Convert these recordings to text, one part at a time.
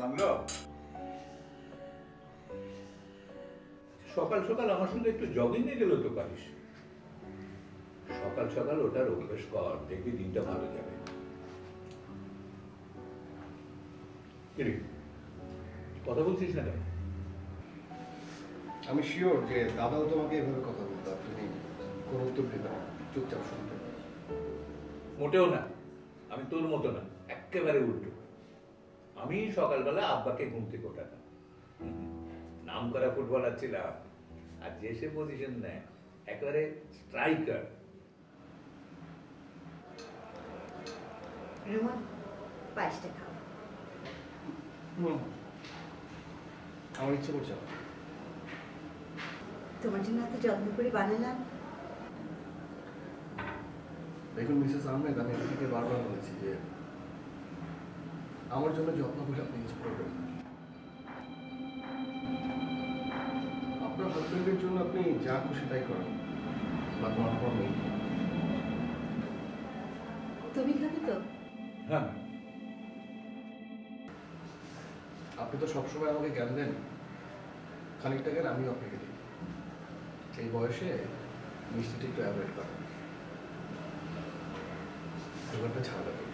বাংলা সকাল সকাল আমার সঙ্গে একটু জগিং এ গেলে তো পারিস। সকাল সকাল ওটার অভ্যেস কর, দেখবি দিনটা ভালো যাবে। কথা বলছিস না কেন? আমি শিওর যে দাদাও তোমাকে এভাবে কথা বলতো, তুমি কোনো উত্তর দেবে না, চুপচাপ শুনতে। মোটেও না, আমি তোর মতো না, একেবারে উল্টো। আমি সকালবেলা আব্বাকে ঘুম থেকে ওঠাতাম। নাম করা ফুটবলার ছিলাম, আর যে সে পজিশন নেয় একেবারে স্ট্রাইকার। রুমন, পায়েসটা খাও। আমার ইচ্ছে করছে না। তোমার জন্য এত যত্ন করে বানালাম। দেখুন মিসেস আহমেদ, আমি আপনাকে বারবার বলেছি যে আমার জন্য যত্ন করে আপনি কিছু করবেন না। আপনার হাজবেন্ডের জন্য আপনি যা খুশি তাই করেন, বা তোমার কোনো নেই। তুমি খাবে তো? হ্যাঁ, আপনি তো সবসময় আমাকে জ্ঞান দেন, খানিকটা জ্ঞান আমিও আপনাকে দিই। এই বয়সে মিষ্টিটা একটু অ্যাভয়েড করেন, সুগারটা ঝামেলা করবে।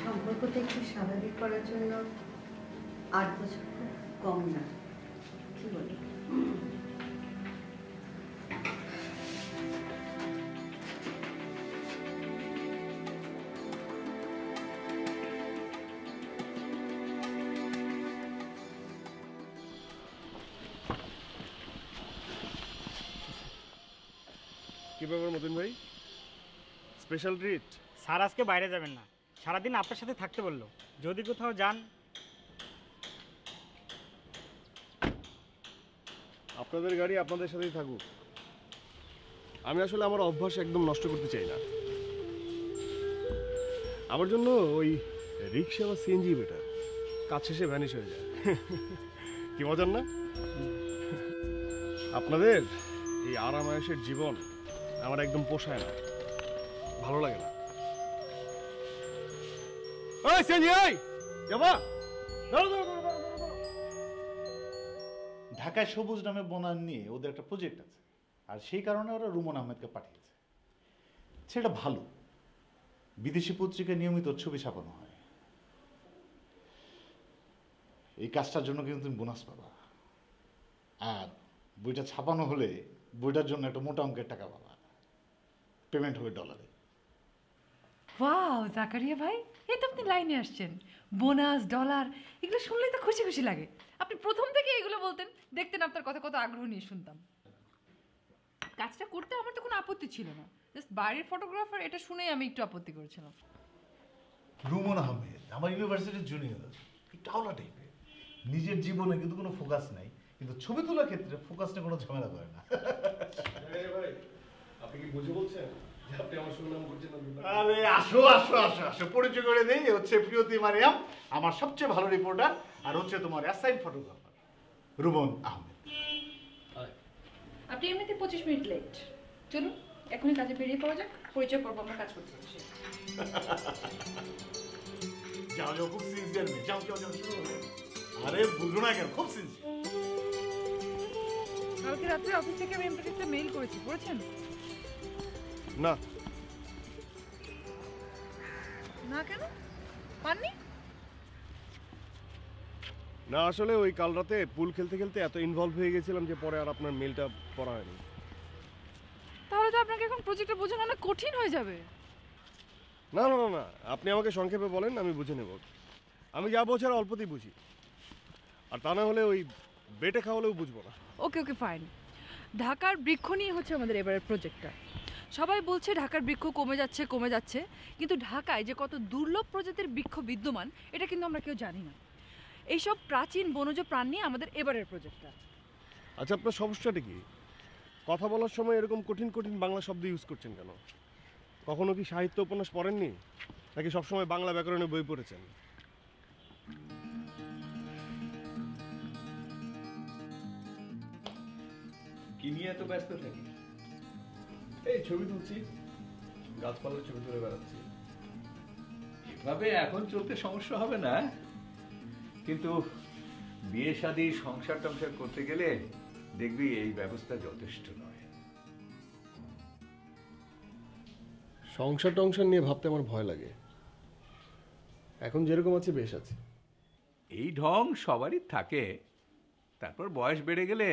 সম্পর্কটা একটু স্বাভাবিক করার জন্য 8 বছর খুব কম না, কি বলি? কি ব্যাপার মতিন ভাই, স্পেশাল ট্রিট? স্যার আজকে বাইরে যাবেন না, সারাদিন আপনার সাথে থাকতে বললো। যদি কোথাও যান। আপনাদের গাড়ি আপনাদের সাথেই থাকুক, আমি আসলে আমার অভ্যাস একদম নষ্ট করতে চাই না। আমার জন্য ওই রিক্সা বা সিএনজি বেটার, কাজ শেষে ভ্যানিশ হয়ে যায়। কি মজার না? আপনাদের এই আরামায়েশের জীবন আমার একদম পোষায় না, ভালো লাগে না। ওই সিএনজি, ওই যাবা, ঢাকায় সবুজ নামে বনায়ন নিয়ে ওদের একটা প্রজেক্ট আছে, আর সেই কারণে ওরা রুমন আহমেদকে পাঠিয়েছে। সেটা ভালো, বিদেশি পত্রিকায় নিয়মিত ছবি ছাপানো হয়। এই কাজটার জন্য কিন্তু তুমি বোনাস পাবা, আর বইটা ছাপানো হলে বইটার জন্য একটা মোটা অঙ্কের টাকা পাবা। পেমেন্ট হবে ডলারে। ওয়াও জাকারিয়া ভাই, এই তো আপনি লাইনে আসছেন। বোনাস, ডলার, এগুলো শুনলেই তো খুশি খুশি লাগে। আপনি প্রথম থেকে এগুলো বলতেন, দেখতেন আপনার কথা কত আগ্রহ নিয়ে শুনতাম। কাজটা করতে আমার তো কোনো আপত্তি ছিল না, জাস্ট বাইরের ফটোগ্রাফার এটা শুনেই আমি একটু আপত্তি করেছিলাম। রুমন আহমেদ আমার ইউনিভার্সিটির জুনিয়র, একটু আওলা টাইপের, নিজের জীবনে কিন্তু কোনো ফোকাস নাই, কিন্তু ছবি তোলার ক্ষেত্রে ফোকাস নিয়ে কোনো ঝামেলা করে না। ভাই, আপনি কি বুঝে বলছেন যে আপনি আমার সুনাম করছেন? আরে আসো আসো আসো আসো, পরিচয় করে দেই, হচ্ছে প্রিয়তি মারিয়াম, আমার সবচেয়ে ভালো রিপোর্টার, আর হচ্ছে তোমার অ্যাসাইন ফটোগ্রাফার রুমন আহমেদ। আপনি এমনিতে 25 মিনিট লেট, চলুন এখনই কাজে বেরিয়ে পড়া যাক, পরিচয় করবো আমরা কাজ করতে বসে। যাও যাও, খুব সিনসিয়ার মেয়ে, যাও যাও যাও, শুরু হলো। আরে বুঝো না কেন, খুব সিনসিয়ার। কালকে রাত্রে অফিস থেকে আমি আপনাকে একটা মেইল করেছি, পড়েছেন? না না কেন পাননি? না, আসলে ওই কাল রাতে পুল খেলতে খেলতে এত ইনভলভ হয়ে গেছিলাম যে পরে আর আপনার মেলটা পড়া হয়নি। তাহলে তো আপনাকে এখন প্রজেক্টটা বোঝানো অনেক কঠিন হয়ে যাবে। না না না না, আপনি আমাকে সংক্ষেপে বলেন, আমি বুঝে নেব। আমি যা বোঝার অল্পতেই বুঝি, আর তা না হলে ওই বেটে খাওয়ালেও বুঝবো না। ওকে ওকে ফাইন। ঢাকার বৃক্ষ নিয়ে হচ্ছে আমাদের এবারের প্রজেক্টটা। সবাই বলছে ঢাকার বৃক্ষ কমে যাচ্ছে, কিন্তু ঢাকায় যে কত দুর্লভ প্রজাতির বৃক্ষ বিদ্যমান এটা কিন্তু আমরা কেউ জানি না। এইসব প্রাচীন বনজ প্রাণ নিয়ে আমাদের এবারের প্রজেক্টটা। আচ্ছা, আপনার সমস্যাটা কি? কথা বলার সময় এরকম কঠিন কঠিন বাংলা শব্দ ইউজ করছেন কেন? কখনো কি সাহিত্য উপন্যাস পড়েননি, নাকি সবসময় বাংলা ব্যাকরণে বই পড়েছেন? কি নিয়ে এত ব্যস্ত থাকিস? এই ছবি তুলছি, গাছপালার ছবি তুলে বেড়াচ্ছি। এভাবে এখন চলতে সমস্যা হবে না, কিন্তু বিয়ে শাদী সংসার টংসার করতে গেলে দেখবি এই ব্যবস্থা যথেষ্ট নয়। সংসার টংসার নিয়ে ভাবতে আমার ভয় লাগে। এখন যেরকম আছে বেশ আছে। এই ঢং সবারই থাকে, তারপর বয়স বেড়ে গেলে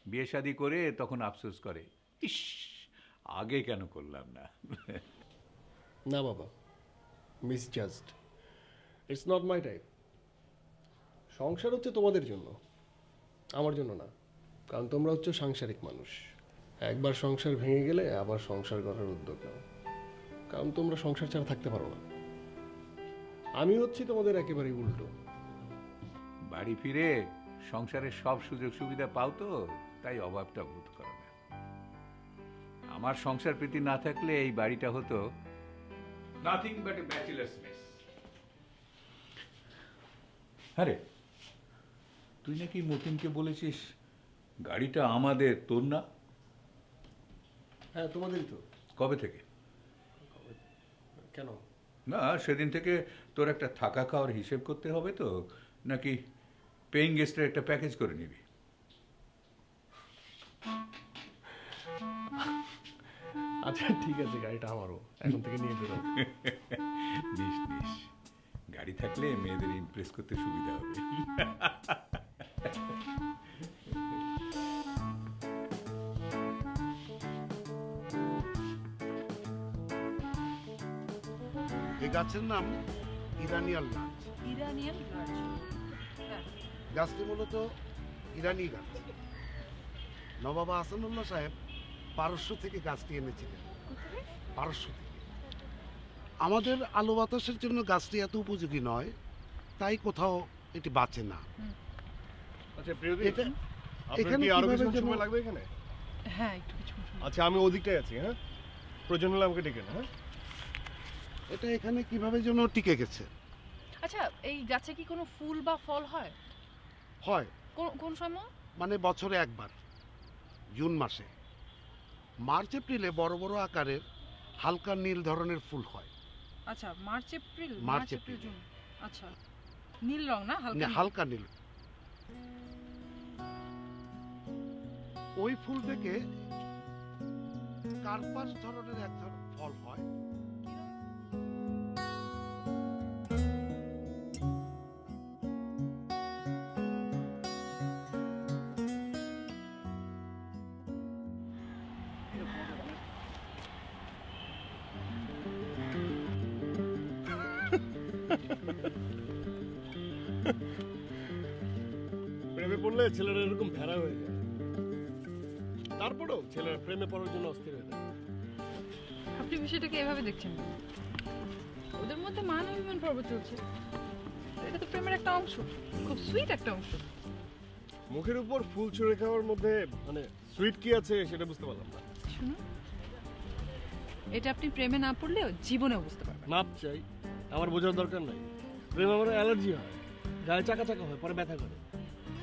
বিয়ে শাদী করে তখন আফসোস করে, ইস আগে কেন করলাম না। না বাবা, misjudged. It's not my type. সংসার হচ্ছে তোমাদের জন্য, আমার জন্য না। কারণ তোমরা হচ্ছে সাংসারিক মানুষ। একবার সংসার ভেঙে গেলে আবার সংসার করার উদ্যোগ নাও, কারণ তোমরা সংসার ছাড়া থাকতে পারো না। আমি হচ্ছি তোমাদের একেবারেই উল্টো। বাড়ি ফিরে সংসারের সব সুযোগ সুবিধা পাও তো, তাই অভাবটা বোধ করো না। আমার সংসার প্রীতি না থাকলে এই বাড়িটা হতো nothing but a bachelors mess. আরে তুই নাকি মতিনকে বলেছিস গাড়িটা আমাদের, তোর না? হ্যাঁ, তোমাদেরই তো। কবে থেকে? কেন? না সেদিন থেকে তোর একটা থাকা খাওয়ার হিসেব করতে হবে তো, নাকি পেইং গেস্টের একটা প্যাকেজ করে নিবি? আচ্ছা ঠিক আছে, গাড়িটা আমারও, এখন থেকে নিয়ে বেরো। নিস নিস, গাড়ি থাকলে মেয়েদের ইমপ্রেস করতে সুবিধা হবে। এই গাছের নাম ইরানিয়াল গাছ। ইরানিয়ান গাছ। হ্যাঁ। গাছটি মূলত ইরানি গাছ। নবাব আহসানুল্লাহ সাহেব পারস্য থেকে গাছটি এনেছিলেন। পারস্য থেকে। আমাদের আলো বাতাসের জন্য গাছটি এত উপযোগী নয়, তাই কোথাও এটি বাঁচে না। আচ্ছা প্রিয়দীপ, এটা আপনার এখানে কি আরো কিভাবে কিছু যেন- সময় লাগবে এখানে? হ্যাঁ, একটু কিছু আচ্ছা আমি ওদিকটাই আছি, হ্যাঁ? প্রয়োজন হলে আমাকে ডেকে না, হ্যাঁ? এটা এখানে কিভাবে যেন টিকে গেছে। আচ্ছা, এই গাছে কি কোনো ফুল বা ফল হয়? হয় কোন সময়? মানে বছরে একবার, জুন মাসে। মার্চ এপ্রিলে বড় বড় আকারের হালকা নীল ধরনের ফুল হয়। আচ্ছা, March April, March, April. June. আচ্ছা, নীল রং না, হালকা নীল। হালকা নীল। ওই ফুল থেকে কার্পাস ধরনের এক ধরনের ফল হয়। প্রেমে পড়লে ছেলেরা এরকম ভেড়া হয়ে যায়। তারপরেও ছেলেরা প্রেমে পড়ার জন্য অস্থির হয়ে যায়। আপনি বিষয়টাকে এভাবে দেখছেন? ওদের মধ্যে মান অভিমান পর্ব চলছে। এটা তো প্রেমের একটা অংশ, খুব সুইট একটা অংশ। মুখের উপর ফুল ছুঁড়ে খাওয়ার মধ্যে মানে সুইট কি আছে সেটা বুঝতে পারলাম না। শুনুন, এটা আপনি প্রেমে না পড়লেও জীবনেও বুঝতে পারবেন। মাপ চাই, আমার বোঝার দরকার নাই। প্রেম আমার অ্যালার্জি হয়, গায়ে চাকা চাকা হয়, পরে ব্যথা করে,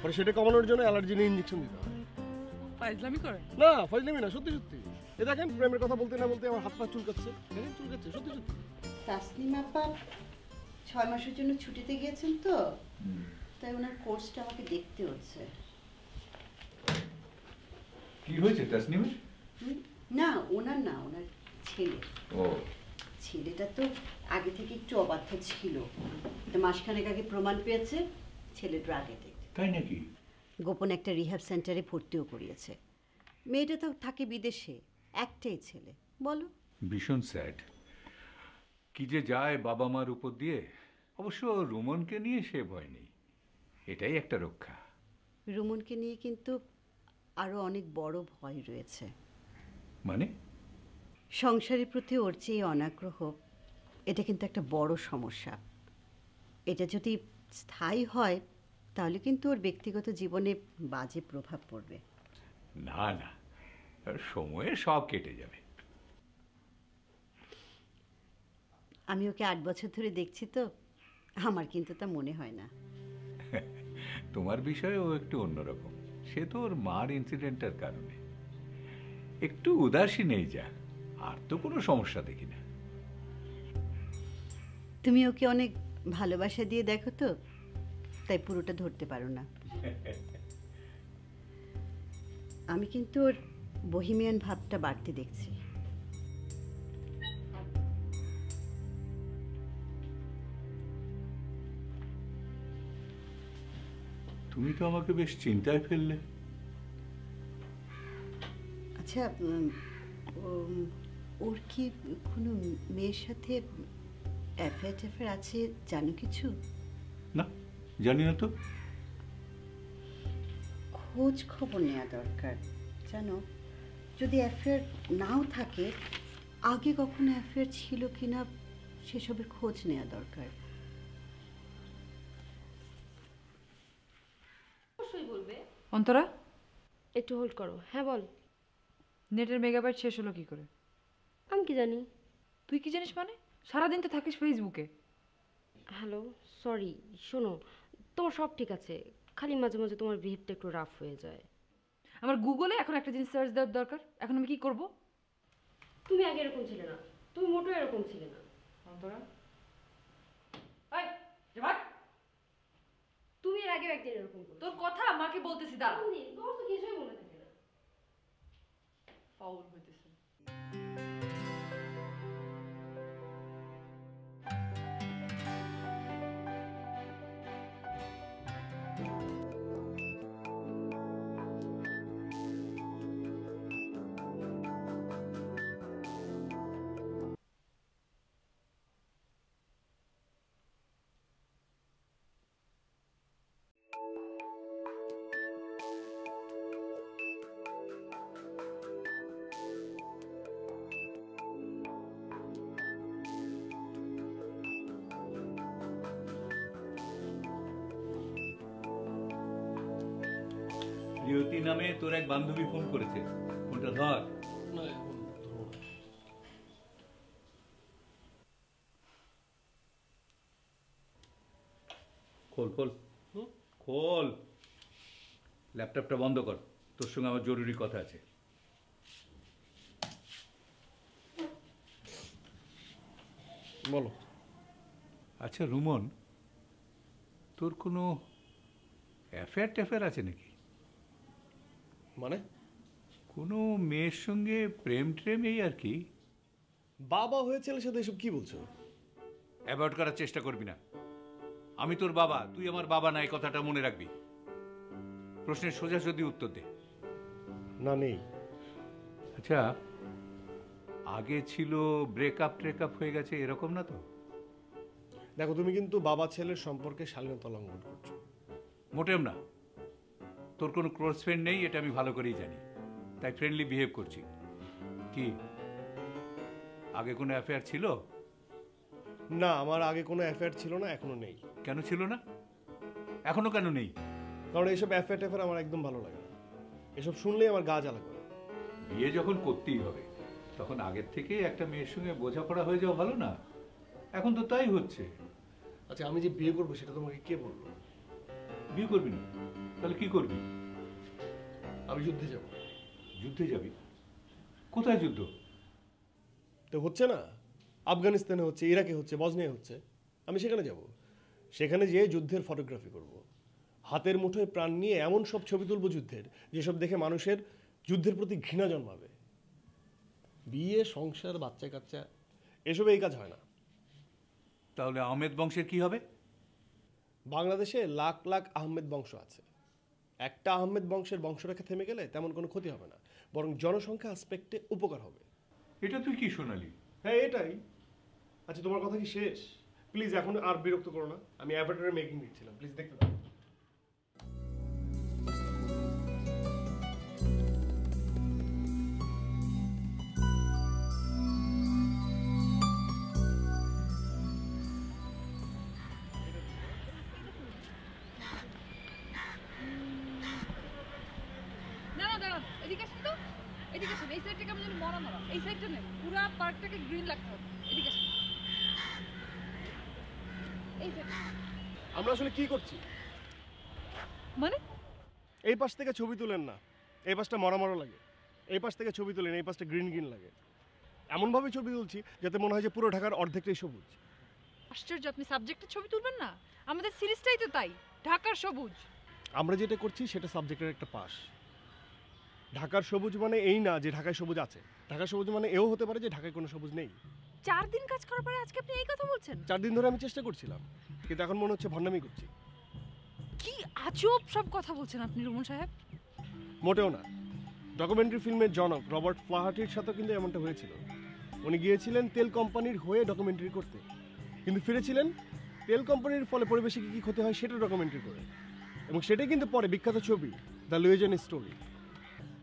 পরে সেটা কমানোর জন্য অ্যালার্জি নিয়ে ইঞ্জেকশন দিতে হয়। ফাইজলামি করেন? না ফাইজলামি না, সত্যি সত্যি। এ দেখেন প্রেমের কথা বলতে না বলতে আমার হাত পা চুলকাচ্ছে। দেখেন চুলকাচ্ছে, সত্যি সত্যি। তাসলিম আপা 6 মাসের জন্য ছুটিতে গিয়েছেন তো, তাই ওনার কোর্সটা আমাকে দেখতে হচ্ছে। কি হয়েছে তাসনিমের? না ওনার না, ওনার ছেলে। ও ছেলেটা তো আগে থেকে একটু অবাধ্য ছিল, তো মাসখানেক আগে প্রমাণ পেয়েছে ছেলে ড্রাগ এডিক্ট। তাই নাকি? গোপন একটা রিহ্যাব সেন্টারে ভর্তিও করিয়েছে। মেয়েটা তো থাকে বিদেশে, একটাই ছেলে। বলো, ভীষণ স্যাড। কি যে যায় বাবা মার উপর দিয়ে। অবশ্য রুমনকে নিয়ে সে ভয় নেই, এটাই একটা রক্ষা। রুমনকে নিয়ে কিন্তু আরো অনেক বড় ভয় রয়েছে। মানে? সংসারের প্রতি ওর যে অনাগ্রহ, এটা কিন্তু একটা বড় সমস্যা। এটা যদি স্থায়ী হয় তাহলে কিন্তু ওর ব্যক্তিগত জীবনে বাজে প্রভাব পড়বে। না না, সময়ে সব কেটে যাবে। আমি ওকে 8 বছর ধরে দেখছি তো, আমার কিন্তু তা মনে হয় না। তোমার বিষয়ে ও একটু অন্যরকম, সে তো ওর মার ইনসিডেন্টের কারণে। একটু উদাসীনেই যা, আর তো কোনো সমস্যা দেখি না। তুমি ওকে অনেক ভালোবাসা দিয়ে দেখো তো, তাই পুরোটা ধরতে পারো না। আমি কিন্তু ওর বহিমিয়ান ভাবটা বাড়তে দেখছি। তুমি তো আমাকে বেশ চিন্তায় ফেললে। আচ্ছা, ওর কি কোনো মেয়ের সাথে অ্যাফেয়ার আছে জানো কিছু? না, জানি না তো। খোঁজ খবর নেওয়া দরকার জানো। যদি অ্যাফেয়ার নাও থাকে, আগে কখনো অ্যাফেয়ার ছিল কিনা সেসবের খোঁজ নেওয়া দরকার। অবশ্যই বলবে। অন্তরা, একটু হোল্ড করো। হ্যাঁ বল। নেটের মেগাবাইট শেষ হলো কি করে? আমি কি জানি। তুই কি জানিস মানে? সারাদিন তো থাকিস ফেসবুকে। হ্যালো, সরি, শোনো, তোমার সব ঠিক আছে, খালি মাঝে মাঝে তোমার বিহেভটা একটু রাফ হয়ে যায়। আমার গুগলে এখন একটা জিনিস সার্চ দেওয়ার দরকার, এখন আমি কি করব? তুমি আগে এরকম ছিলে না, তুমি মোটেও এরকম ছিলে না। অন্তরা, এই যাবাক, তুমি এর আগেও একদিন এরকম করো। তোর কথা মাকে বলতেছি, দাঁড়া। তোমার তো কিছুই মনে থাকে না। ফাউল হইতেছে। প্রিয়তি নামে তোর এক বান্ধবী ফোন করেছে, ফোনটা ধর। না, এখন ধরবো না। খোল খোল খোল, ল্যাপটপটা বন্ধ কর, তোর সঙ্গে আমার জরুরি কথা আছে। বলো। আচ্ছা রুমন, তোর কোনো অ্যাফেয়ার ট্যাফেয়ার আছে নাকি? মানে? কোনো মেয়ের সঙ্গে প্রেম ট্রেম, এই আর কি। বাবা হয়ে ছেলের সাথে এসব কি বলছো? অ্যাভয়েড করার চেষ্টা করবি না। আমি তোর বাবা, তুই আমার বাবা না, এই কথাটা মনে রাখবি। প্রশ্নের সোজাসুজি উত্তর দে। না, নেই। আচ্ছা, আগে ছিল ব্রেকআপ ট্রেকআপ হয়ে গেছে, এরকম না তো? দেখো, তুমি কিন্তু বাবা ছেলের সম্পর্কে শালীনতা লঙ্ঘন করছো। মোটেও না। তোর কোনো ক্লোজ ফ্রেন্ড নেই, এটা আমি ভালো করেই জানি, তাই ফ্রেন্ডলি বিহেভ করছি। কি আগে কোনো অ্যাফেয়ার ছিল? না, আমার আগে কোনো অ্যাফেয়ার ছিল না, এখনো নেই। কেন ছিল না? এখনো কেন নেই? কারণ এইসব অ্যাফেয়ার ট্যাফেয়ার আমার একদম ভালো লাগে না। এসব শুনলেই আমার গা জ্বালা করে। বিয়ে যখন করতেই হবে, তখন আগের থেকে একটা মেয়ের সঙ্গে বোঝাপড়া হয়ে যাওয়া ভালো না? এখন তো তাই হচ্ছে। আচ্ছা, আমি যে বিয়ে করবো সেটা তোমাকে কে বললো? বিয়ে করবি না? তাহলে কি করবি? আমি যুদ্ধে যাব। যুদ্ধে যাবি? কোথায় যুদ্ধ? তো হচ্ছে না, আফগানিস্তানে হচ্ছে, ইরাকে হচ্ছে, বসনিয়ায় হচ্ছে। আমি সেখানে যাব। সেখানে যেয়ে যুদ্ধের ফটোগ্রাফি করব। হাতের মুঠোয় প্রাণ নিয়ে এমন সব ছবি তুলব যুদ্ধের, যেসব দেখে মানুষের যুদ্ধের প্রতি ঘৃণা জন্মাবে। বিয়ে, সংসার, বাচ্চা কাচ্চা, এসব এই কাজ হয় না। তাহলে আহমেদ বংশের কি হবে? বাংলাদেশে লাখ লাখ আহমেদ বংশ আছে। একটা আহমেদ বংশের বংশরেখা থেমে গেলে তেমন কোনো ক্ষতি হবে না, বরং জনসংখ্যা আসপেক্টে উপকার হবে। এটা তুই কি শোনালি? হ্যাঁ, এটাই। আচ্ছা, তোমার কথা কি শেষ? প্লিজ এখন আর বিরক্ত করো না। আমি অ্যাভাটারের মেকিং দিচ্ছিলাম, প্লিজ দেখতে দাও। না না, দাঁড়ান, এদিকে আসুন তো। এদিকে আসুন, এই সাইডটা কেমন যেন মরা মরা। এই সাইডটা নেই, পুরা পার্কটাকে গ্রিন লাগতে হবে। এদিকে আসুন, এই সাইড। আমরা আসলে কি করছি? মানে এই পাশ থেকে ছবি তুলেন না, এই পাশটা মরা মরা লাগে। এই পাশ থেকে ছবি তোলেন, এই পাশটা গ্রিন গ্রিন লাগে। এমনভাবে ছবি তুলছি যাতে মনে হয় যে পুরো ঢাকার অর্ধেকটাই সবুজ। আশ্চর্য, আপনি সাবজেক্টের ছবি তুলবেন না? আমাদের সিরিজটাই তো তাই, ঢাকার সবুজ। আমরা যেটা করছি সেটা সাবজেক্টের একটা পাশ। ঢাকার সবুজ মানে এই না যে ঢাকায় সবুজ আছে, ঢাকার সবুজ মানে এও হতে পারে যে ঢাকায় কোনো সবুজ নেই। 4 দিন কাজ করার পরে আজকে আপনি এই কথা বলছেন? 4 দিন ধরে আমি চেষ্টা করছিলাম, কিন্তু এখন মনে হচ্ছে ভণ্ডামি করছি। কি আজব সব কথা বলছেন আপনি রুমন সাহেব। মোটেও না। ডকুমেন্টারি ফিল্মের জনক রবার্ট ফ্লাহার্টির সাথে কিন্তু এমনটা হয়েছিল। উনি গিয়েছিলেন তেল কোম্পানির হয়ে ডকুমেন্টারি করতে, কিন্তু ফিরেছিলেন তেল কোম্পানির ফলে পরিবেশে কী কী ক্ষতি হয় সেটা ডকুমেন্টারি করে, এবং সেটাই কিন্তু পরে বিখ্যাত ছবি দ্য লুইজিয়ানা স্টোরি।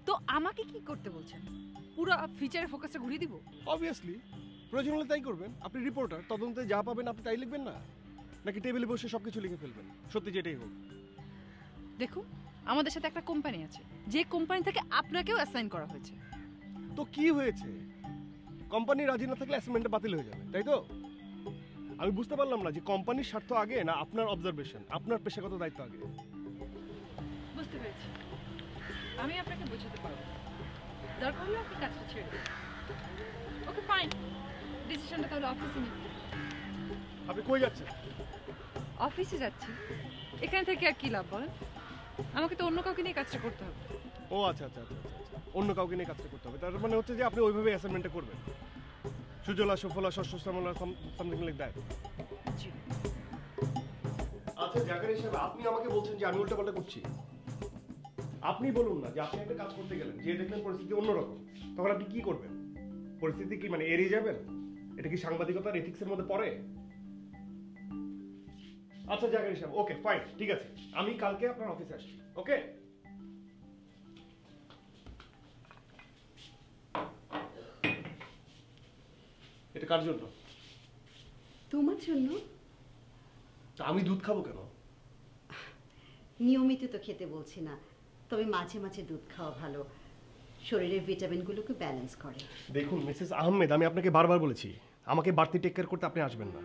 তো আমাকে কি করতে বলছেন? পুরো ফিচারে ফোকাসটা ঘুরিয়ে দিব? অবভিয়াসলি, প্রয়োজন হলে তাই করবেন। আপনি রিপোর্টার, তদন্তে যা পাবেন আপনি তাই লিখবেন না, নাকি টেবিলে বসে সব কিছু লিখে ফেলবেন সত্যি যেটাই হোক? দেখুন, আমাদের সাথে একটা কোম্পানি আছে, যে কোম্পানি থেকে আপনাকেও অ্যাসাইন করা হয়েছে। তো কি হয়েছে? কোম্পানি রাজি না থাকলে অ্যাসাইনমেন্টটা বাতিল হয়ে যাবে, তাই তো? আমি বুঝতে পারলাম না যে কোম্পানির স্বার্থ আগে না আপনার অবজারভেশন, আপনার পেশাগত দায়িত্ব আগে। বুঝতে পেরেছি, আমি আপনাকে বোঝাতে পারবো। দরকার হলে আপনি কাজটা ছেড়ে দিন। ওকে ফাইন, ডিসিশনটা তাহলে অফিসে নিন। আপনি কই যাচ্ছেন? অফিসে যাচ্ছি, এখানে থেকে আর কি লাভ বলেন? আমাকে তো অন্য কাউকে নিয়ে কাজটা করতে হবে। ও আচ্ছা আচ্ছা আচ্ছা আচ্ছা, অন্য কাউকে নিয়ে কাজটা করতে হবে। তার মানে হচ্ছে যে আপনি ওইভাবে অ্যাসাইনমেন্টটা করবেন, সুজলা সুফলা শস্য শ্যামলা সামথিং লাইক দ্যাট। জি। আচ্ছা জাকারি সাহেব, আপনি আমাকে বলছেন যে আমি উল্টাপাল্টা করছি। আপনি বলুন না যে আপনি একটা কাজ করতে গেলেন, যে দেখলেন পরিস্থিতি অন্যরকম, তখন আপনি কি করবেন? পরিস্থিতি কি মানে এড়িয়ে যাবেন? এটা কি সাংবাদিকতার এথিক্সের মধ্যে পড়ে? আচ্ছা জাকারি সাহেব, ওকে ফাইন, ঠিক আছে, আমি কালকে আপনার অফিসে আসছি। ওকে? এটা কার জন্য? তোমার জন্য। তা আমি দুধ খাবো কেন? নিয়মিত তো খেতে বলছি না, তবে মাঝে মাঝে দুধ খাওয়া ভালো, শরীরের ভিটামিনগুলোকে ব্যালেন্স করে। দেখুন মিসেস আহমেদ, আমি আপনাকে বারবার বলেছি আমাকে বাড়তি টেক কেয়ার করতে আপনি আসবেন না।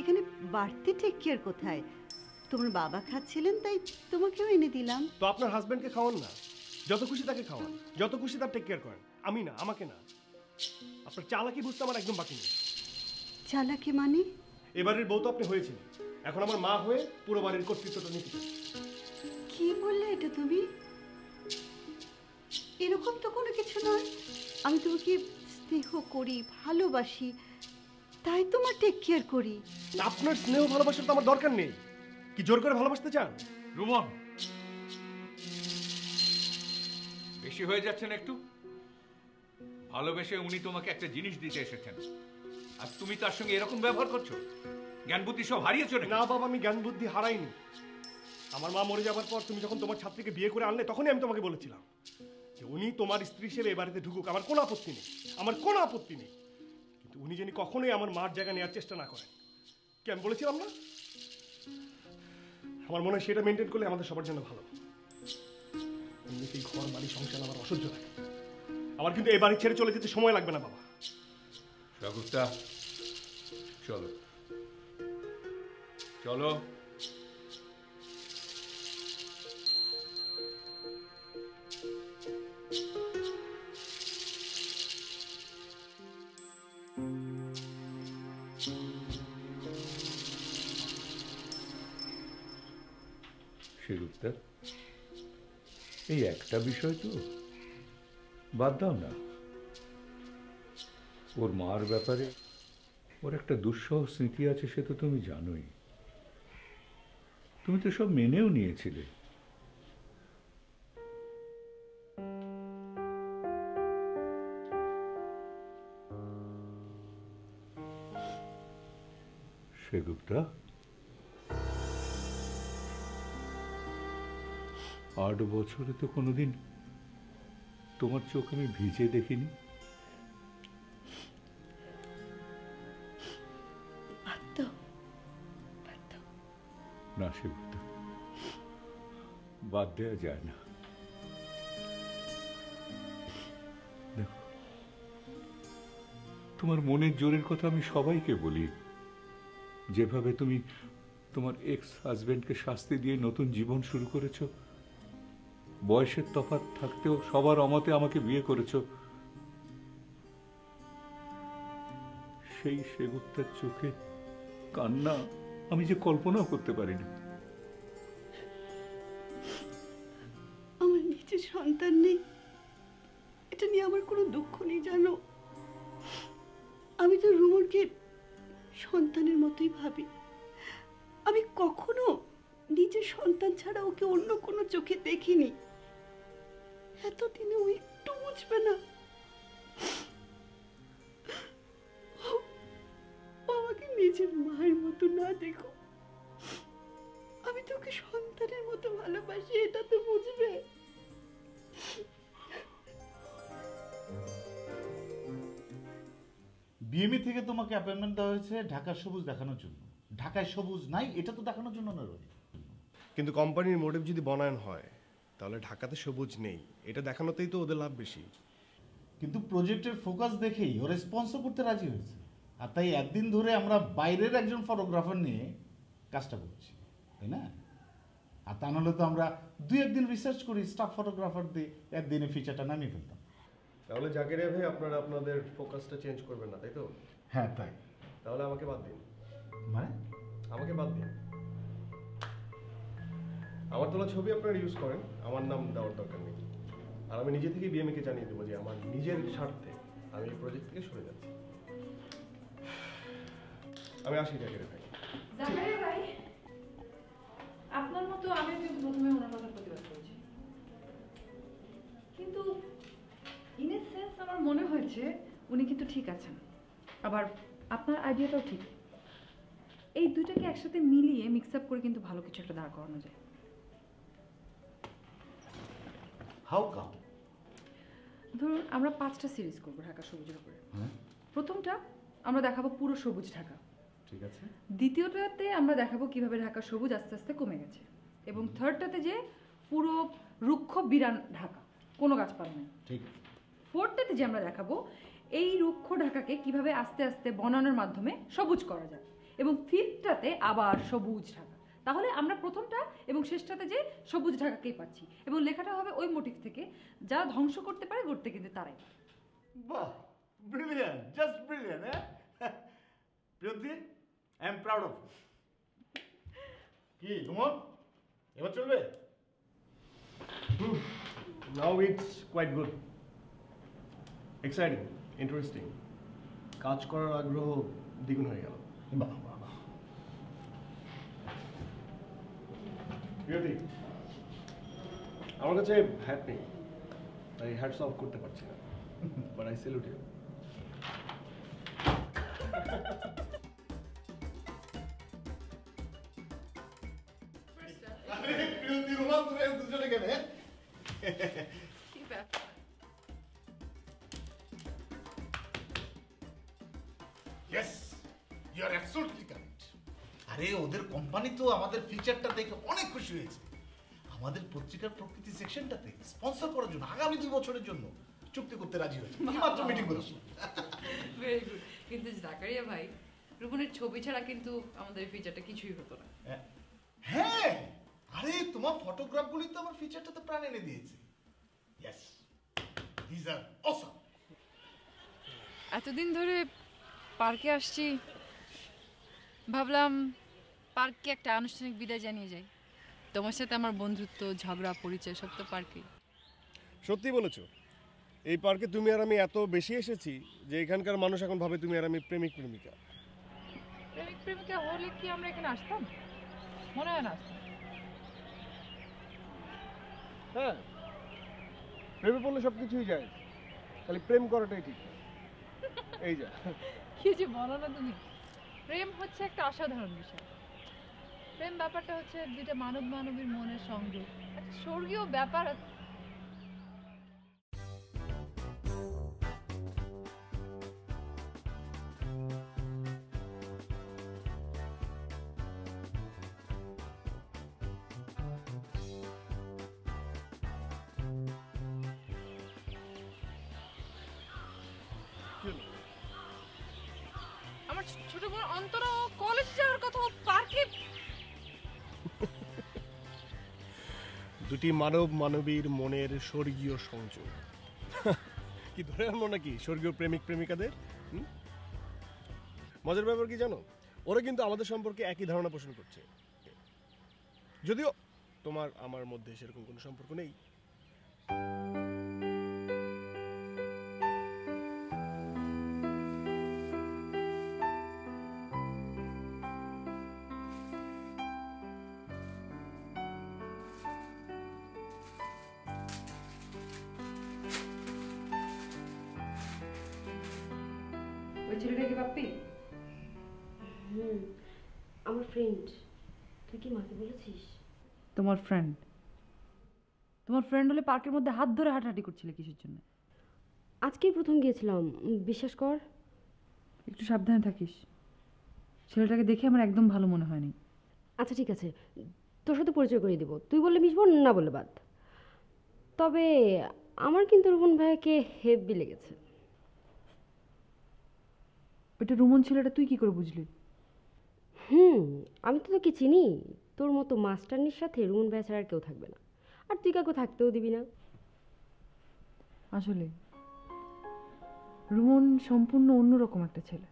এখানে বাড়তি টেক কেয়ার কোথায়? তোমার বাবা খাচ্ছিলেন তাই তোমাকেও এনে দিলাম। তো আপনার হাজবেন্ডকে খাওয়ান না, যত খুশি তাকে খাওয়ান, যত খুশি তার টেক কেয়ার করেন, আমি না, আমাকে না। আপনার চালাকি বুঝতে আমার একদম বাকি নেই। চালাকি মানে? এবারের বউ তো আপনি হয়েছেন, এখন আমার মা হয়ে পুরো বাড়ির কর্তৃত্বটা নিতে চান। কি বললে এটা তুমি? এরকম তো কোনো কিছু নয়। আমি তোমাকে স্নেহ করি, ভালোবাসি, তাই তোমার টেক কেয়ার করি। আপনার স্নেহ ভালোবাসার তো আমার দরকার নেই। কি জোর করে ভালোবাসতে চান? রুমন, বেশি হয়ে যাচ্ছে না একটু? ভালোবেসে উনি তোমাকে একটা জিনিস দিতে এসেছেন, আর তুমি তার সঙ্গে এরকম ব্যবহার করছো? জ্ঞান বুদ্ধি সব হারিয়েছো নাকি? না বাবা, আমি জ্ঞান বুদ্ধি হারাইনি। আমার মা মরে যাবার পর তুমি যখন তোমার ছাত্রীকে বিয়ে করে আনলে, তখনই আমি তোমাকে বলেছিলাম যে উনি তোমার স্ত্রী হিসেবে এ বাড়িতে ঢুকুক, আমার কোনো আপত্তি নেই, আমার কোনো আপত্তি নেই, কিন্তু উনি যেন কখনোই আমার মার জায়গা নেওয়ার চেষ্টা না করেন। কি আমি বলেছিলাম না? আমার মনে হয় সেটা মেনটেন করলে আমাদের সবার জন্য ভালো। এমনিতেই ঘর বাড়ি সংসার আমার অসহ্য লাগে। আমার কিন্তু এই বাড়ি ছেড়ে চলে যেতে সময় লাগবে না বাবা। শাগুফতা, চলো চলো। শাগুফতা, এই একটা বিষয় তো বাদ দাও না। ওর মার ব্যাপারে ওর একটা দুঃসহ স্মৃতি আছে, সে তো তুমি জানোই। তুমি তো সব মেনেও নিয়েছিলে। সেগুপ্তা, 8 বছরে তো কোনোদিন তোমার চোখ আমি ভিজে দেখিনি। না সেগুপ্তা, বাদ দেওয়া যায় না। দেখো, তোমার মনের জোরের কথা আমি সবাইকে বলি। যেভাবে তুমি তোমার এক্স হাজবেন্ডকে শাস্তি দিয়ে নতুন জীবন শুরু করেছো, বয়সের তফাৎ থাকতেও সবার অমতে আমাকে বিয়ে করেছো। সেই সেবকটার চোখে কান্না আমি যে কল্পনাও করতে পারিনি। আমার নিজের সন্তান নেই, এটা নিয়ে আমার কোনো দুঃখ নেই জানো। আমি তো রুমনকে সন্তানের মতোই ভাবি। আমি কখনো নিজের সন্তান ছাড়া ওকে অন্য কোনো চোখে দেখিনি। এতদিনে ও একটু বুঝবে না? ও আমাকে নিজের মায়ের মতো না দেখো, আমি তোকে সন্তানের মতো ভালোবাসি, এটা তো বুঝবে। বিএমই থেকে তোমাকে অ্যাপয়েন্টমেন্ট দেওয়া হয়েছে ঢাকার সবুজ দেখানোর জন্য। ঢাকায় সবুজ নাই এটা তো দেখানোর জন্য না রোহিত। কিন্তু কোম্পানির মোটিভ যদি বনায়ন হয় তাহলে ঢাকাতে সবুজ নেই এটা দেখানোতেই তো ওদের লাভ বেশি। কিন্তু প্রজেক্টের ফোকাস দেখেই ও রেসপন্সও করতে রাজি হয়েছে। আর তাই একদিন ধরে আমরা বাইরের একজন ফটোগ্রাফার নিয়ে কাজটা করছি, তাই না? আর তা নাহলে তো আমরা 2-1 দিন রিসার্চ করি স্টাফ ফটোগ্রাফার দিয়ে একদিনে ফিচারটা নামিয়ে ফেলতাম। তাহলে জাকিরিয়া ভাই আপনারা আপনাদের ফোকাসটা চেঞ্জ করবেন না, তাই তো? হ্যাঁ তাই। তাহলে আমাকে বাদ দিন। মানে আমাকে বাদ দিন। আমার তোলা ছবি আপনারা ইউজ করেন, আমার নাম দেওয়ার দরকার নেই। আর আমি নিজে থেকে বিএমএকে জানিয়ে দেবো যে আমার নিজের স্বার্থে আমি এই প্রজেক্ট থেকে সরে যাচ্ছি। আমি আসি জাকিরিয়া ভাই। জাকারিয়া ভাই, আপনার মতো আমি কিন্তু প্রথমে ওনার কথা প্রতিবাদ করেছি, কিন্তু ইন এ সেন্স আমার মনে হয়েছে উনি কিন্তু ঠিক আছেন, আবার আপনার আইডিয়াটাও ঠিক। এই দুইটাকে একসাথে মিলিয়ে মিক্স আপ করে কিন্তু ভালো কিছু একটা দাঁড় করানো যায়। How come? ধরুন আমরা 5টা সিরিজ করবো ঢাকা সবুজের উপরে। প্রথমটা আমরা দেখাবো পুরো সবুজ ঢাকা, ঠিক আছে। দ্বিতীয়টাতে আমরা দেখাবো কিভাবে ঢাকা সবুজ আস্তে আস্তে কমে গেছে, এবং থার্ডটাতে যে পুরো রুক্ষ বিরান ঢাকা, কোনো গাছপালা নেই। ঠিক। ফোর্থটাতে যে আমরা দেখাবো এই রুক্ষ ঢাকাকে কিভাবে আস্তে আস্তে বনানোর মাধ্যমে সবুজ করা যায়, এবং ফিফথটাতে আবার সবুজ ঢাকা। তাহলে আমরা প্রথমটা এবং শেষটাতে যে সবুজ ঢাকাকেই পাচ্ছি, এবং লেখাটা হবে ওই মোটিভ থেকে, যারা ধ্বংস করতে পারে করতে কিন্তু তারাই। বাহ, ব্রিলিয়ান্ট, জাস্ট ব্রিলিয়ান্ট। হ্যাঁ Priyoti, I am proud of you. কি সুমন, এবার চলবে? Now it's quite good, exciting, interesting. কাজ করার আগ্রহ দ্বিগুণ হয়ে গেল। বাহ বাহ বাহ। প্রিয়তি, আমার কাছে হ্যাট নেই, তাই হ্যাটস অফ করতে পারছি না, বাট আই স্যালুট ইউ। আরে প্রিয়তি, রোমান, তুমি দুজনে কেন? কি ব্যাপার? Yes, you are absolutely correct. আরে ওদের কোম্পানি তো আমাদের ফিচারটা দেখে অনেক খুশি হয়েছে। আমাদের পত্রিকার প্রকৃতি সেকশনটাতে স্পন্সর করার জন্য আগামী 2 বছরের জন্য চুক্তি করতে রাজি হয়েছে। মাত্র মিটিং করেছি। Very good. কিন্তু জাকারিয়া ভাই, রুবনের ছবি ছাড়া কিন্তু আমাদের ফিচারটা কিছুই হতো না। হ্যাঁ, আরে তোমার ফটোগ্রাফগুলি তো আমার ফিচারটাতে প্রাণ এনে দিয়েছে। Yes, this are awesome. এতদিন ধরে পার্কে আসছি, ভাবলাম পার্ককে একটা আনুষ্ঠানিক বিদায় জানিয়ে যাই। তোমার সাথে আমার বন্ধুত্ব, ঝগড়া, পরিচয় সব তো পার্কে। সত্যি বলেছো, এই পার্কে তুমি আর আমি এত বেশি এসেছি যে এখানকার মানুষ এখন ভাবে তুমি আর আমি প্রেমিক প্রেমিকা। প্রেমিক প্রেমিকা হলে কি আমরা এখানে আসতাম? মনে হয় না আসতাম। হ্যাঁ, প্রেমে পড়লে সব কিছুই যায়, খালি প্রেম করাটাই ঠিক। এই যা কি যে বলো না তুমি, প্রেম হচ্ছে একটা অসাধারণ বিষয়। প্রেম ব্যাপারটা হচ্ছে দুইটা মানব মানবীর মনের সংযোগ, একটা স্বর্গীয় ব্যাপার। আমার ছোট বোন অন্তরা কলেজ যাওয়ার কথা, পার্কে। দুটি মানব মানবীর মনের স্বর্গীয় সংযোগ। কি ধরে আনলো নাকি স্বর্গীয় প্রেমিক প্রেমিকাদের? মজার ব্যাপার কি জানো, ওরা কিন্তু আমাদের সম্পর্কে একই ধারণা পোষণ করছে, যদিও তোমার আমার মধ্যে সেরকম কোনো সম্পর্ক নেই। ওই ছেলেটা কি বাপ্পি? আমার ফ্রেন্ড। তুই কি মাকে বলেছিস? তোমার ফ্রেন্ড? তোমার ফ্রেন্ড হলে পার্কের মধ্যে হাত ধরে হাঁটাহাঁটি করছিলে কিসের জন্য? আজকেই প্রথম গিয়েছিলাম, বিশ্বাস কর। একটু সাবধানে থাকিস, ছেলেটাকে দেখে আমার একদম ভালো মনে হয়নি। আচ্ছা ঠিক আছে, তোর সাথে পরিচয় করিয়ে দেবো, তুই বললে মিশবো, না বলে বাদ। তবে আমার কিন্তু রুমন ভাইকে হেভি লেগেছে। ওইটা রুমন ছেলেটা তুই কি করে বুঝলি? আমি তো তোকে চিনি, তোর মতো মাস্টারনির সাথে রুমন ভাই ছাড়া আর কেউ থাকবে না, আর তুই কাউকে থাকতেও দিবি না। আসলে রুমন সম্পূর্ণ অন্যরকম একটা ছেলে।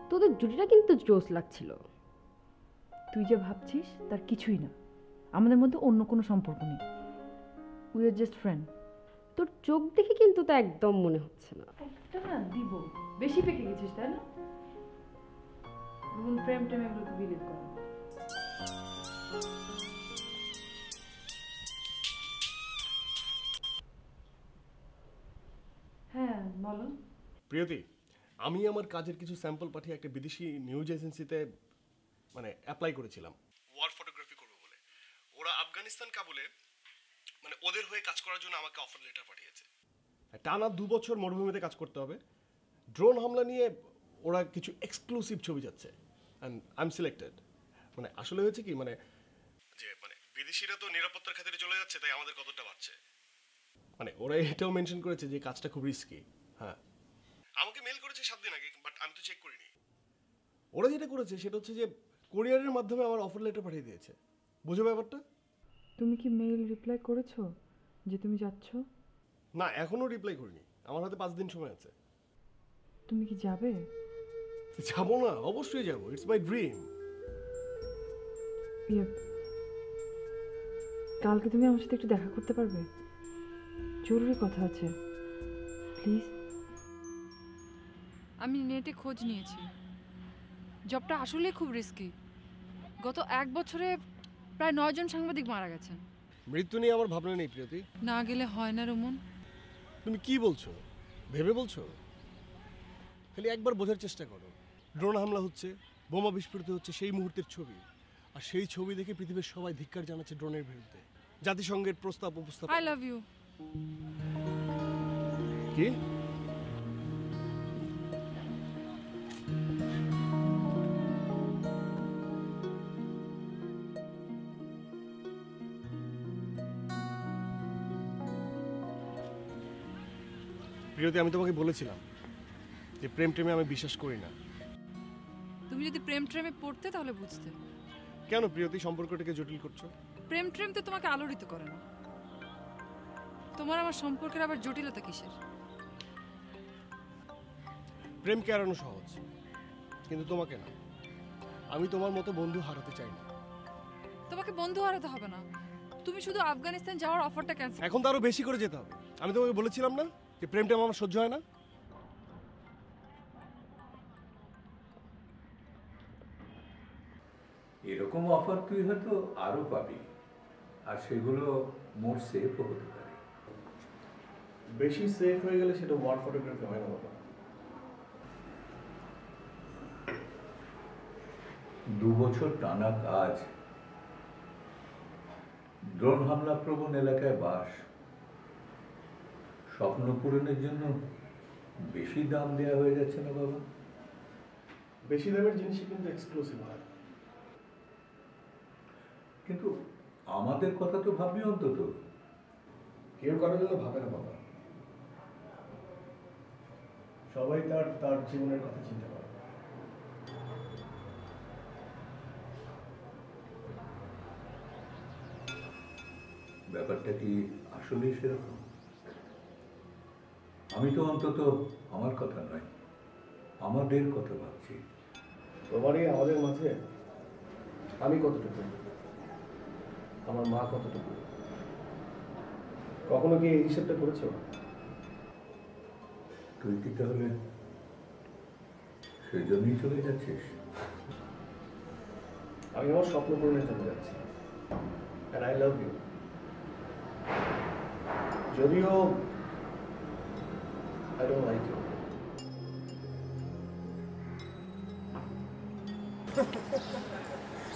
তোদের জুটিটা কিন্তু জোস লাগছিল। তুই যে ভাবছিস তার কিছুই না, আমাদের মধ্যে অন্য কোনো সম্পর্ক নেই, উই আর জাস্ট ফ্রেন্ড। তোর চোখ দেখে কিন্তু তা একদম মনে হচ্ছে না। একটা না দিব, বেশি পেকে গেছিস তাই না? রুমন প্রেম টেম এগুলোকে বিলিভ করে। হ্যাঁ বলো। প্রিয়তি, আমি আমার কাজের কিছু স্যাম্পল পাঠিয়ে একটা বিদেশি নিউজ এজেন্সিতে মানে অ্যাপ্লাই করেছিলাম ওয়ার ফটোগ্রাফি করবো বলে। ওরা আফগানিস্তান কাবুলে মানে ওদের হয়ে কাজ করার জন্য আমাকে অফার লেটার পাঠিয়েছে। টানা 2 বছর মরুভূমিতে কাজ করতে হবে। ড্রোন হামলা নিয়ে ওরা কিছু এক্সক্লুসিভ ছবি যাচ্ছে, অ্যান্ড আই এম সিলেক্টেড। মানে আসলে হয়েছে কি, মানে বিদেশিরা তো নিরাপত্তার খাতিরে চলে যাচ্ছে, তাই আমাদের কতটা বাড়ছে। মানে ওরা এটাও মেনশন করেছে যে কাজটা খুব রিস্কি। হ্যাঁ, আমাকে মেল করেছে 7 দিন আগে, বাট আমি তো চেক করিনি। ওরা যেটা করেছে সেটা হচ্ছে যে কোরিয়ারের মাধ্যমে আমার অফার লেটার পাঠিয়ে দিয়েছে। বুঝো ব্যাপারটা? তুমি কি মেইল রিপ্লাই করেছো যে তুমি যাচ্ছ? না, এখনো রিপ্লাই করিনি, আমার হাতে 5 দিন সময় আছে। তুমি কি যাবে? যাবো না, অবশ্যই যাবো, ইটস মাই ড্রিম। কালকে তুমি আমার সাথে একটু দেখা করতে পারবে? জরুরি কথা আছে, প্লিজ। আমি নেটে খোঁজ নিয়েছি, জবটা আসলে খুব রিস্কি। গত 1 বছরে প্রায় 9 জন সাংবাদিক মারা গেছেন। মৃত্যু নিয়ে আমার ভাবনা নেই প্রিয়তি। না গেলে হয় না রুমন। তুমি কি বলছো? ভেবে বলছো? খালি একবার বোঝার চেষ্টা করো। ড্রোন হামলা হচ্ছে, বোমা বিস্ফোরিত হচ্ছে, সেই মুহূর্তের ছবি। আর সেই ছবি দেখে পৃথিবীর সবাই ধিক্কার জানাচ্ছে ড্রোনের বিরুদ্ধে। জাতিসংঘের প্রস্তাব উপস্থাপন। I love you. কি? প্রিয়তি, আমি তোমাকে বলেছিলাম যে প্রেম টেমে আমি বিশ্বাস করি না। তুমি যদি প্রেম ট্রেমে পড়তে তাহলে বুঝতে। কেন প্রিয়তি সম্পর্কটাকে জটিল করছো? প্রেম ট্রেম তো তোমাকে আলোড়িত করে না। তোমার আমার সম্পর্কের আবার জটিলতা কিসের? প্রেমকে এড়ানো সহজ, কিন্তু তোমাকে না। আমি তোমার মতো বন্ধু হারাতে চাই না। তোমাকে বন্ধু হারাতে হবে না, তুমি শুধু আফগানিস্তান যাওয়ার অফারটা ক্যান্সেল। এখন তো আরো বেশি করে যেতে হবে। আমি তোমাকে বলেছিলাম না যে প্রেমটা আমার সহ্য হয় না। এরকম অফার তুই হয়তো আরো পাবি, আর সেগুলো মোর সেফও হতে পারে। বেশি সেফ হয়ে গেলে সেটা ওয়ার ফটোগ্রাফি হয় না বাবা। 2 বছর টানা কাজ, ড্রোন হামলা প্রবণ এলাকায় বাস, স্বপ্ন পূরণের জন্য বেশি দাম দেওয়া হয়ে যাচ্ছে না বাবা? বেশি দামের জিনিসই কিন্তু এক্সক্লুসিভ হয়। কিন্তু আমাদের কথা তো ভাববি অন্তত। কেউ কারোর জন্য ভাবে না বাবা, সবাই তার তার জীবনের কথা চিন্তা করে। ব্যাপারটা কি আসলেই সেরকম? আমি তো অন্তত আমার কথা নয়, আমাদের কথা ভাবছি। তোমারই আমাদের মাঝে আমি কতটুকু, আমার মা কতটুকু, কখনো কি এই হিসেবটা করেছো? তুই কি তাহলে সেই জন্যই চলে যাচ্ছিস? আমি আমার স্বপ্ন পূরণের জন্য যাচ্ছি, and I love you. যদিও I don't like you.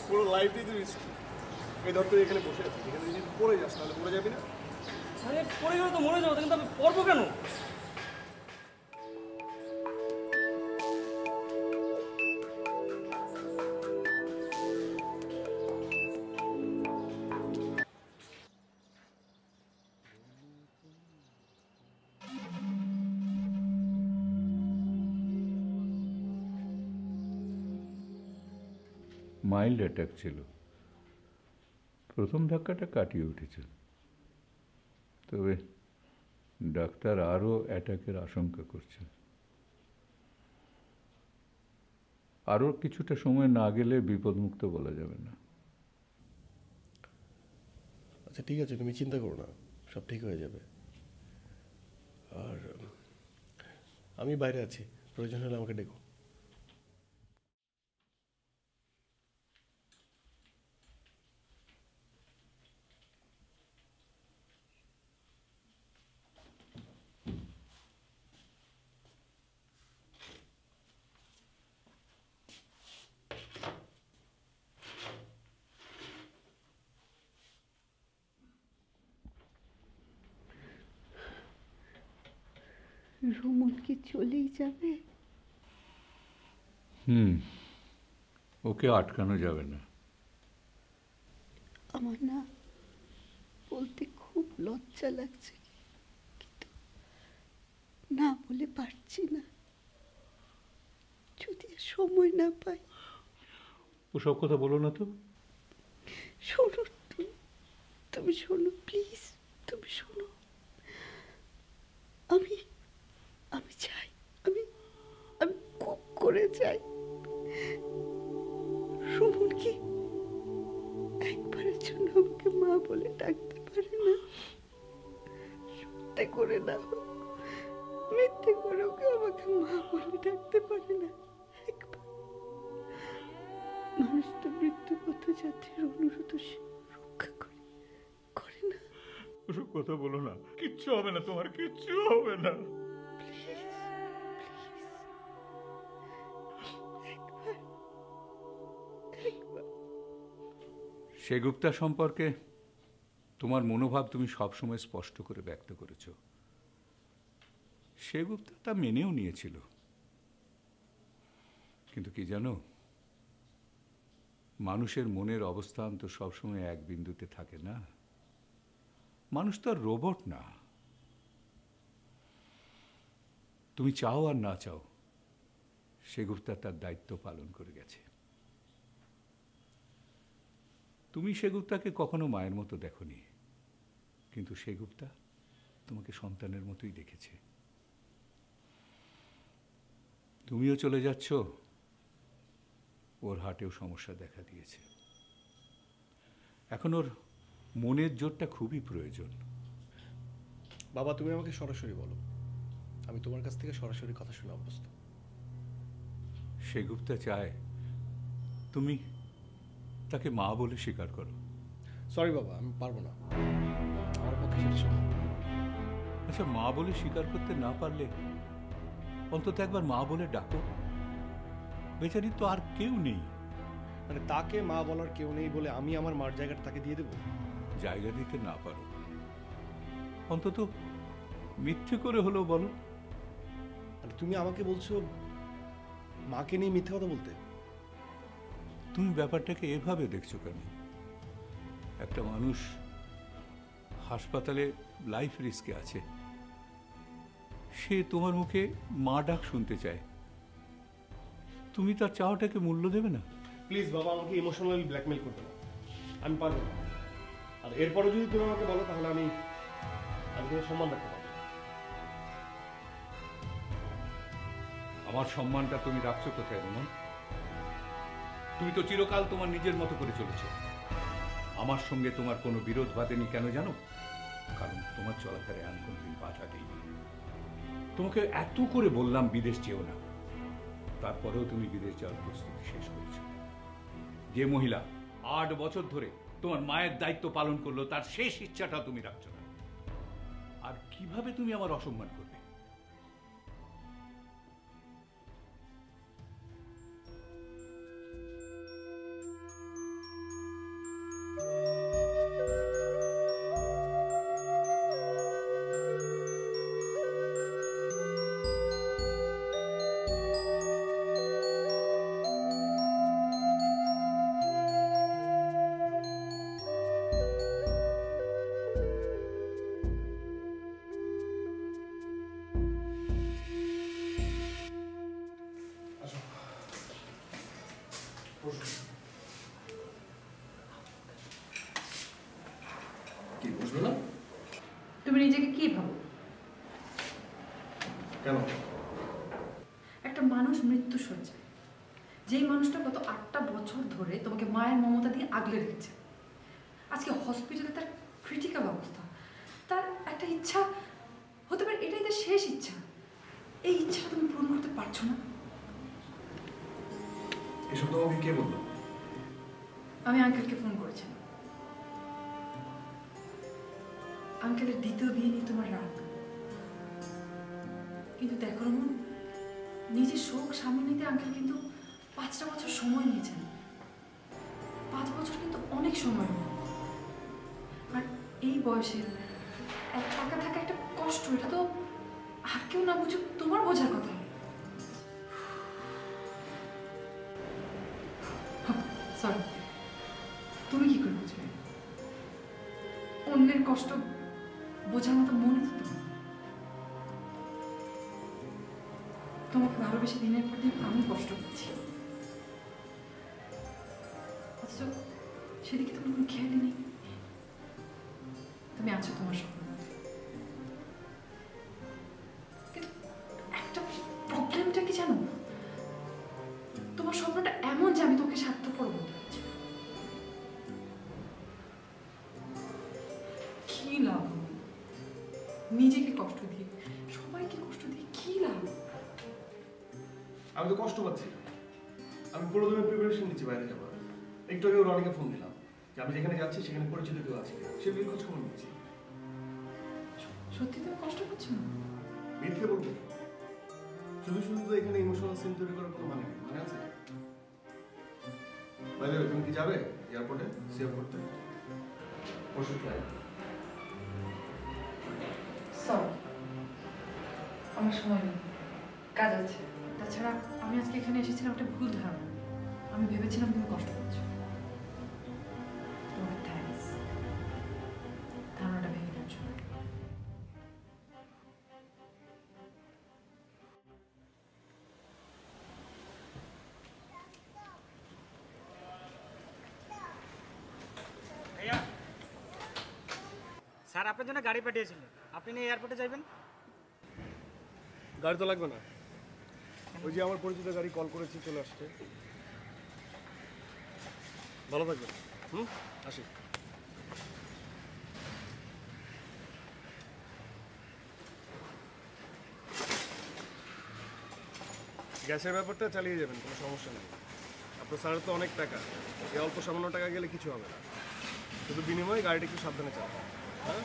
পুরো লাইফটাই তুই এই ধর তুই এখানে বসে আছিস, এখানে যদি পড়ে যাস তাহলে মরে যাবি না? আরে পড়ে গেলে তো মরে যাবো, কিন্তু আমি পড়বো কেন? মাইল্ড অ্যাটাক ছিল, প্রথম ধাক্কাটা কাটিয়ে উঠেছে, তবে ডাক্তার আরও অ্যাটাকের আশঙ্কা করছে। আরও কিছুটা সময় না গেলে বিপদমুক্ত বলা যাবে না। আচ্ছা ঠিক আছে, তুমি চিন্তা করো না, সব ঠিক হয়ে যাবে। আর আমি বাইরে আছি, প্রয়োজন হলে আমাকে ডেকো। রুমন কি চলেই যাবে? ওকে আটকানো যাবে না। আমার না বলতে খুব লজ্জা লাগছে, কিন্তু না বলে পারছি না। যদি সময় না পাই। ওসব কথা বলো না তো। শোনো, তুমি শোনো প্লিজ, তুমি শোনো। আমি চাই, আমি খুব করে চাই সুমন কি একবারের জন্য আমাকে মা বলে ডাকতে পারে না? সত্যি করে না, মিথ্যে করে ওকে আমাকে মা বলে ডাকতে পারে না একবার? মানুষ তো মৃত্যুপথ যাত্রীর অনুরোধ রক্ষা করে না। ওসব কথা বলো না, কিচ্ছু হবে না, তোমার কিচ্ছু হবে না। সেগুপ্তা সম্পর্কে তোমার মনোভাব তুমি সবসময় স্পষ্ট করে ব্যক্ত করেছ। সেগুপ্তা তা মেনেও নিয়েছিল, কিন্তু কি জানো, মানুষের মনের অবস্থান তো সবসময় এক বিন্দুতে থাকে না। মানুষ তো আর রোবট না। তুমি চাও আর না চাও, সেগুপ্তা তার দায়িত্ব পালন করে গেছে। তুমি সেগুপ্তাকে কখনো মায়ের মতো দেখোনি, কিন্তু সেগুপ্তা তোমাকে সন্তানের মতোই দেখেছে। তুমিও চলে যাচ্ছ, ওর হার্টেও সমস্যা দেখা দিয়েছে। এখন ওর মনের জোরটা খুবই প্রয়োজন। বাবা তুমি আমাকে সরাসরি বলো, আমি তোমার কাছ থেকে সরাসরি কথা শুনে অভ্যস্ত। সেগুপ্তা চায় তুমি তাকে মা বলে স্বীকার করো। সরি বাবা, আমি পারবো না, আমার পক্ষে সেটা সম্ভব না। আচ্ছা, মা বলে স্বীকার করতে না পারলে অন্তত একবার মা বলে ডাকো। বেচারি তো আর কেউ নেই। মানে তাকে মা বলার কেউ নেই বলে আমি আমার মার জায়গাটা তাকে দিয়ে দেবো? জায়গা দিতে না পারো, অন্তত মিথ্যে করে হলেও বলো। মানে তুমি আমাকে বলছো মাকে নিয়ে মিথ্যে কথা বলতে? তুমি ব্যাপারটাকে এভাবে দেখছো কেন? একটা মানুষ হাসপাতালে লাইফ রিস্কে আছে, সে তোমার মুখে মা ডাক শুনতে চায়, তুমি তার চাওয়াটাকে মূল্য দেবে না? প্লিজ বাবা, আমাকে ইমোশনালি ব্ল্যাকমেল করবে না, আমি পারবো না। আর এরপরে যদি তুমি আমাকে বলো তাহলে আমি তোমার সম্মান রাখতে পারবো। আমার সম্মানটা তুমি রাখছো কোথায় রোমন? তুমি তো চিরকাল তোমার নিজের মতো করে চলেছো। আমার সঙ্গে তোমার কোনো বিরোধ বাঁধেনি কেন জানো? কারণ তোমার চলাফেরায় আমি কোনোদিন বাধা দিইনি। তোমাকে এত করে বললাম বিদেশ যেও না, তারপরেও তুমি বিদেশ যাওয়ার প্রস্তুতি শেষ করেছো। যে মহিলা 8 বছর ধরে তোমার মায়ের দায়িত্ব পালন করলো, তার শেষ ইচ্ছাটা তুমি রাখছো না। আর কিভাবে তুমি আমার অসম্মান করবে? কি বুঝবে না? তুমি নিজেকে কি ভাবো? কেন? একটা মানুষ মৃত্যু সজ্জায়, যেই মানুষটা গত 8টা বছর ধরে তোমাকে মায়ের মমতা দিয়ে আগলে রেখেছে, আজকে হসপিটালে তার ক্রিটিক্যাল অবস্থা, তার একটা ইচ্ছা হতে পারে এটাই তার শেষ ইচ্ছা, এই ইচ্ছাটা তুমি পূরণ করতে পারছো না। এসব তোমাকে কে বললো? আমি আঙ্কেলকে ফোন করেছিলাম। আঙ্কেলের দ্বিতীয় বিয়ে নিয়ে তোমার রাগ, কিন্তু দেখো রমন, নিজের শোক সামনে নিতে আঙ্কেল কিন্তু 5টা বছর সময় নিয়েছেন। 5 বছর কিন্তু অনেক সময়। আর এই বয়সে একা থাকা একটা কষ্ট, এটা তো আর কেউ না বুঝুক তোমার বোঝার কথা। সরি, তুমি কি করে বুঝবে? অন্যের কষ্ট বোঝার মতো মনে তো তোমার। তোমাকে ভালোবেসে দিনের পর দিন আমি কষ্ট পাচ্ছি, অথচ সেদিকে তোমার কোনো খেয়ালই নেই। তুমি আছো তোমার স্বপ্ন, কিন্তু একটা প্রবলেমটা কি জানো? তোমার স্বপ্নটা এমন যে আমি তোকে স্বার্থপর বলতে পারছি। কি লাভ নিজেকে কষ্ট দিয়ে, সবাইকে কষ্ট দিয়ে কি লাভ? আমি তো কষ্ট পাচ্ছি। আমি পুরো দিনের প্রিপারেশন নিচ্ছি বাইরে যাবার। একটু আগে রনিকে ফোন দিলাম যে আমি যেখানে যাচ্ছি সেখানে পরিচিত কেউ আছে কিনা, সে বিল খোঁজ খবর নিচ্ছি। সত্যি তুমি কষ্ট পাচ্ছ না? মিথ্যে বলবো? শুধু শুধু তো এখানে ইমোশনাল সিন তৈরি করার কোনো মানে নেই। মানে আছে? বাইরে তুমি কি যাবে এয়ারপোর্টে সেভ করতে? পরশু ফ্লাইট। সরি, আমার সময় নেই, কাজ আছে। তাছাড়া আমি আজকে এখানে এসেছিলাম একটা ভুল ধারণা। আমি ভেবেছিলাম তুমি কষ্ট পাচ্ছ। তোমাকে থ্যাঙ্কস, ধারণাটা ভেঙে দেওয়ার জন্য। স্যার আপনার জন্য গাড়ি পাঠিয়েছিলেন, আপনি নিয়ে এয়ারপোর্টে যাবেন। গাড়ি তো লাগবে না, ওই যে আমার পরিচিত গাড়ি কল করেছি, চলে আসছে। ভালো থাকবেন। আসি। গ্যাসের ব্যাপারটা চালিয়ে যাবেন, কোনো সমস্যা নেই। আপনার স্যারের তো অনেক টাকা, এই অল্প সামান্য টাকা গেলে কিছু হবে না। শুধু বিনিময়ে গাড়িটা একটু সাবধানে চালাবেন। হ্যাঁ,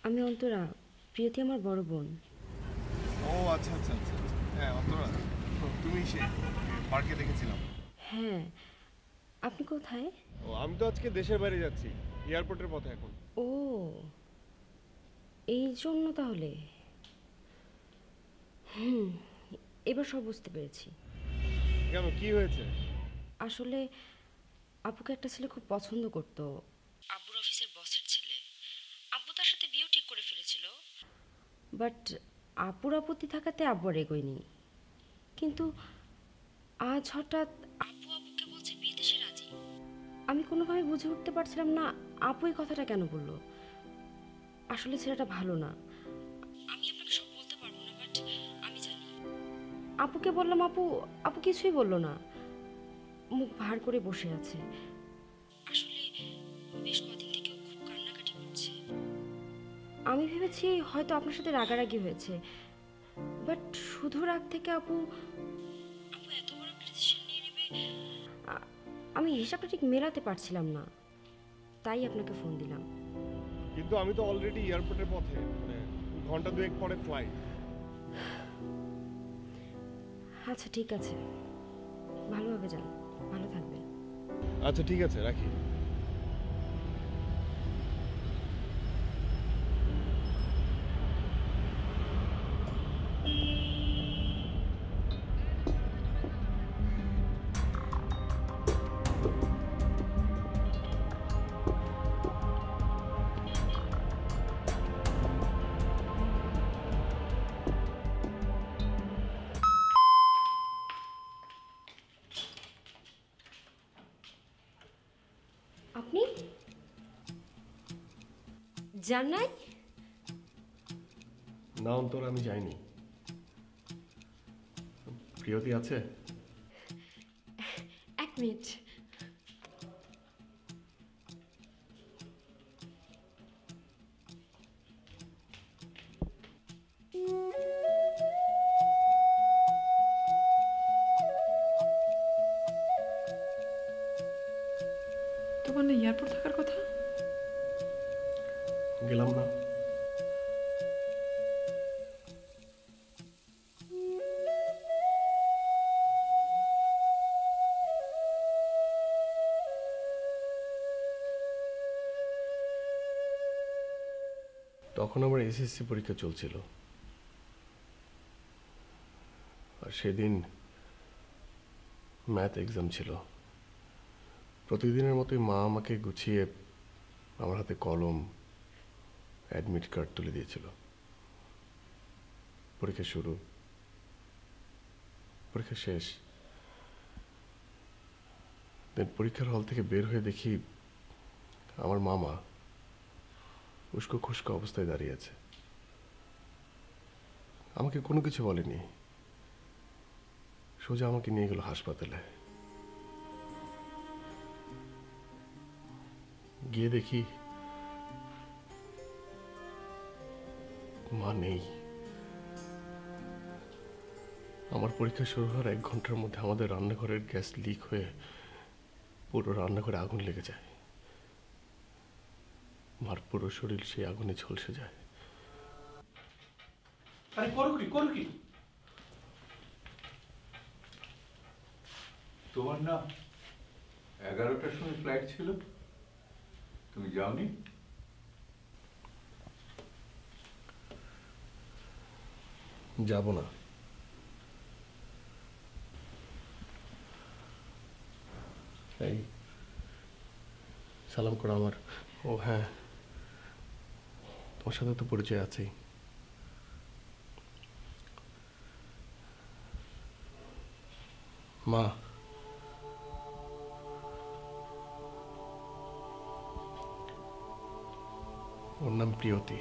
আমি অন্তরা, প্রিয়তি আমার বড় বোন। ও আচ্ছা আচ্ছা আচ্ছা, হ্যাঁ অন্তরা, তুমি সে পার্কে দেখেছিলাম। হ্যাঁ, আপনি কোথায়? ও আমি তো আজকে দেশের বাইরে যাচ্ছি, এয়ারপোর্টের পথে এখন। ও, এই জন্য তাহলে। এবার সব বুঝতে পেরেছি। কেন, কি হয়েছে? আসলে আপুকে একটা ছেলে খুব পছন্দ করতো, আব্বুর অফিসের বসের ছেলে। আব্বু তার সাথে বিয়েও ঠিক করে ফেলেছিল, বাট আপুর আপত্তি থাকাতে আব্বু আর এগোয়নি। কিন্তু আজ হঠাৎ আপু আপুকে বলছে বিয়েতে সে রাজি। আমি কোনোভাবে বুঝে উঠতে পারছিলাম না আপু এই কথাটা কেন বললো। আসলে ছেলেটা ভালো না, আমি আপনাকে সব বলতে পারবো না, বাট আমি জানি। আপুকে বললাম, আপু কিছুই বললো না, মুখ ভার করে বসে আছে। আসলে বেশ কদিন থেকে ও খুব কান্নাকাটি করছে। আমি ভেবেছি হয়তো আপনার সাথে রাগারাগি হয়েছে, বাট শুধু রাগ থেকে আপু এত বড় একটা ডিসিশন নিয়ে নেবে আমি হিসাবটা ঠিক মেলাতে পারছিলাম না, তাই আপনাকে ফোন দিলাম। কিন্তু আমি তো অলরেডি এয়ারপোর্টের পথে, মানে ঘন্টা দুয়েক পরে ফ্লাইট। আচ্ছা ঠিক আছে, ভালোভাবে যান, ভালো থাকবেন। আচ্ছা ঠিক আছে, রাখি। আপনি যান নাই? না অন্তর, আমি যাইনি। প্রিয়তি আছে? এক মিনিট। তোমার না এয়ারপোর্ট থাকার কথা? গেলাম না। তখন আমার এসএসসি পরীক্ষা চলছিল, আর সেদিন ম্যাথ এক্সাম ছিল। প্রতিদিনের মতোই মা আমাকে গুছিয়ে আমার হাতে কলম, অ্যাডমিট কার্ড তুলে দিয়েছিল। পরীক্ষা শুরু, পরীক্ষা শেষ। দেন পরীক্ষার হল থেকে বের হয়ে দেখি আমার মামা উস্কো খুস্কো অবস্থায় দাঁড়িয়ে আছে। আমাকে কোনো কিছু বলেনি, সোজা আমাকে নিয়ে গেল হাসপাতালে। গিয়ে দেখি মা নেই। আমার পরীক্ষা শুরু হওয়ার 1 ঘন্টার মধ্যে আমাদের রান্নাঘরের গ্যাস লিক হয়ে পুরো রান্নাঘরে আগুন লেগে যায়। মার পুরো শরীর সেই আগুনে ঝলসে যায়। আরে করো কি? তোমার না 11টার সময় ফ্লাইট ছিল, তুমি যাওনি? যাব না। এই সালাম করো আমার। ও হ্যাঁ, তোমার সাথে তো পরিচয় আছেই। মা, ওর নাম প্রিয়তি।